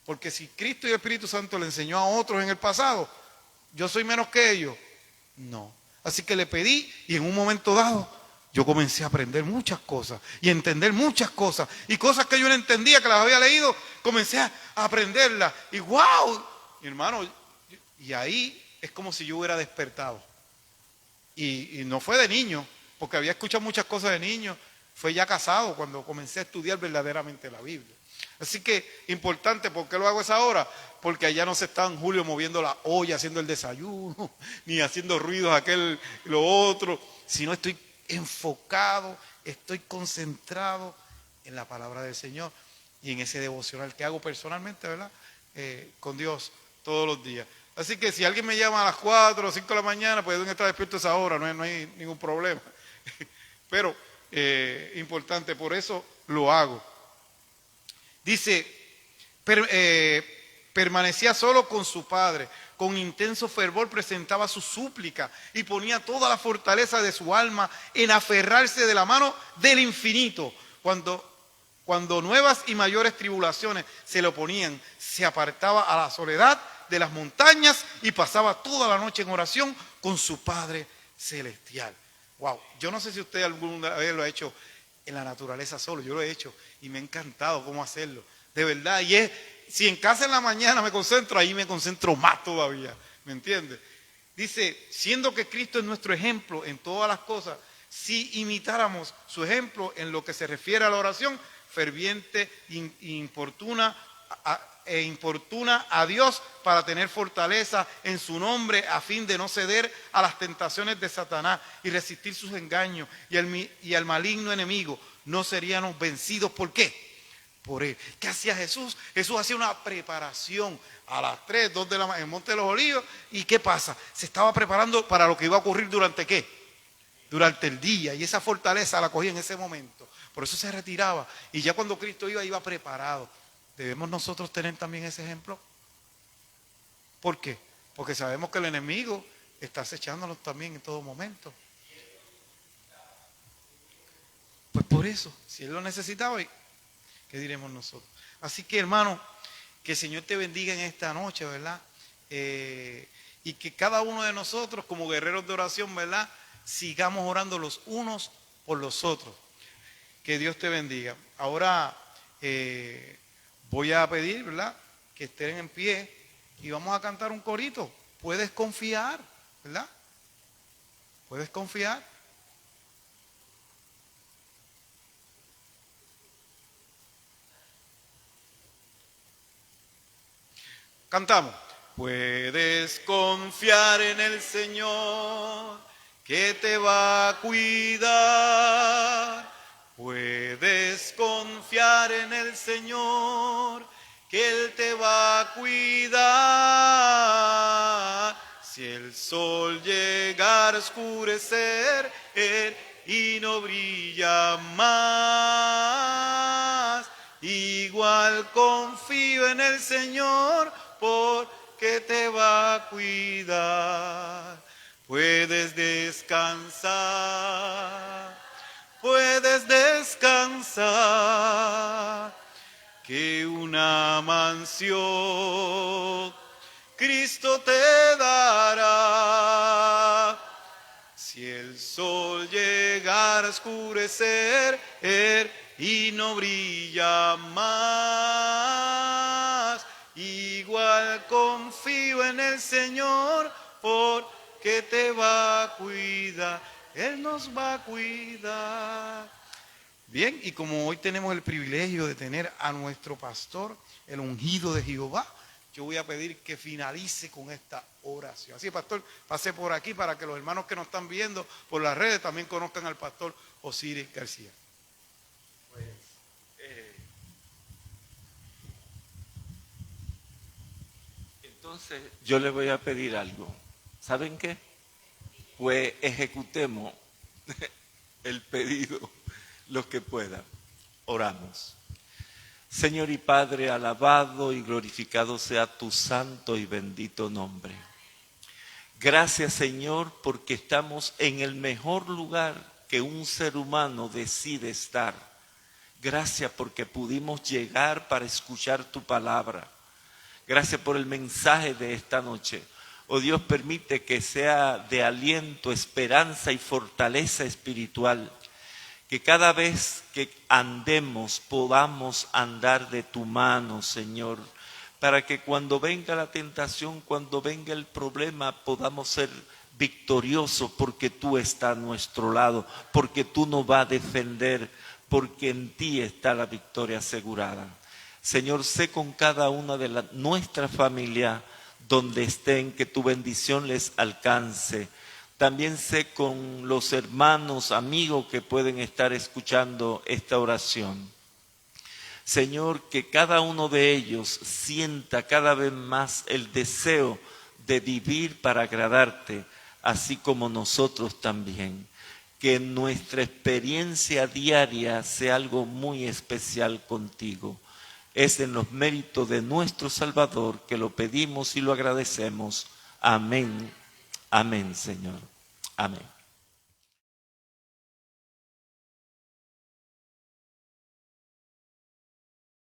E: Porque si Cristo y el Espíritu Santo le enseñó a otros en el pasado, ¿yo soy menos que ellos? No. Así que le pedí y en un momento dado yo comencé a aprender muchas cosas y a entender muchas cosas. Y cosas que yo no entendía, que las había leído, comencé a aprenderlas. Y ¡wow! Mi hermano, y ahí es como si yo hubiera despertado. Y no fue de niño, porque había escuchado muchas cosas de niño. Fue ya casado cuando comencé a estudiar verdaderamente la Biblia. Así que, importante, ¿por qué lo hago a esa hora? Porque allá no se está en Julio moviendo la olla, haciendo el desayuno, ni haciendo ruidos aquel y lo otro, sino estoy enfocado, estoy concentrado en la palabra del Señor y en ese devocional que hago personalmente, ¿verdad? Con Dios todos los días. Así que si alguien me llama a las 4 o 5 de la mañana, pues deben estar despiertos a esa hora, no hay ningún problema. Pero, importante, por eso lo hago. Dice, permanecía solo con su padre, con intenso fervor presentaba su súplica y ponía toda la fortaleza de su alma en aferrarse de la mano del infinito. Cuando nuevas y mayores tribulaciones se le oponían, se apartaba a la soledad de las montañas y pasaba toda la noche en oración con su Padre Celestial. Wow, yo no sé si usted alguna vez lo ha hecho en la naturaleza solo, yo lo he hecho y me ha encantado cómo hacerlo, de verdad. Y si en casa en la mañana me concentro, ahí me concentro más todavía, ¿me entiende? Dice, siendo que Cristo es nuestro ejemplo en todas las cosas, si imitáramos su ejemplo en lo que se refiere a la oración ferviente e importuna a Dios para tener fortaleza en su nombre a fin de no ceder a las tentaciones de Satanás y resistir sus engaños y al maligno enemigo, no seríamos vencidos. ¿Por qué? Por él. ¿Qué hacía Jesús? Jesús hacía una preparación a las 3, 2 de la mañana en el Monte de los Olivos. ¿Y qué pasa? Se estaba preparando para lo que iba a ocurrir durante ¿qué? Durante el día. Y esa fortaleza la cogía en ese momento. Por eso se retiraba. Y ya cuando Cristo iba preparado. ¿Debemos nosotros tener también ese ejemplo? ¿Por qué? Porque sabemos que el enemigo está acechándonos también en todo momento. Pues por eso, si él lo necesitaba, ¿qué diremos nosotros? Así que, hermano, que el Señor te bendiga en esta noche, ¿verdad? Y que cada uno de nosotros, como guerreros de oración, ¿verdad? Sigamos orando los unos por los otros. Que Dios te bendiga. Ahora voy a pedir, ¿verdad? Que estén en pie y vamos a cantar un corito. Puedes confiar, ¿verdad? Puedes confiar. Cantamos. Puedes confiar en el Señor, que te va a cuidar. Puedes confiar en el Señor, que Él te va a cuidar. Si el sol llegara a oscurecer y no brilla más, igual confío en el Señor, porque te va a cuidar. Puedes descansar, que una mansión Cristo te dará. Si el sol llegara a oscurecer y no brilla más, igual confío en el Señor, porque te va a cuidar. Él nos va a cuidar. Bien, y como hoy tenemos el privilegio de tener a nuestro pastor, el ungido de Jehová, yo voy a pedir que finalice con esta oración. Así, pastor, pase por aquí para que los hermanos que nos están viendo por las redes también conozcan al pastor Osiris García.
F: Pues, entonces yo le voy a pedir algo. ¿Saben qué? Pues ejecutemos el pedido, los que puedan. Oramos. Señor y Padre, alabado y glorificado sea tu santo y bendito nombre. Gracias, Señor, porque estamos en el mejor lugar que un ser humano decide estar. Gracias porque pudimos llegar para escuchar tu palabra. Gracias por el mensaje de esta noche. Oh Dios, permite que sea de aliento, esperanza y fortaleza espiritual. Que cada vez que andemos podamos andar de tu mano, Señor, para que cuando venga la tentación, cuando venga el problema, podamos ser victoriosos porque tú estás a nuestro lado, porque tú nos vas a defender, porque en ti está la victoria asegurada. Señor, sé con cada una de nuestra familia donde estén, que tu bendición les alcance. También sé con los hermanos, amigos que pueden estar escuchando esta oración. Señor, que cada uno de ellos sienta cada vez más el deseo de vivir para agradarte, así como nosotros también. Que nuestra experiencia diaria sea algo muy especial contigo. Es en los méritos de nuestro Salvador que lo pedimos y lo agradecemos. Amén. Amén, Señor. Amén.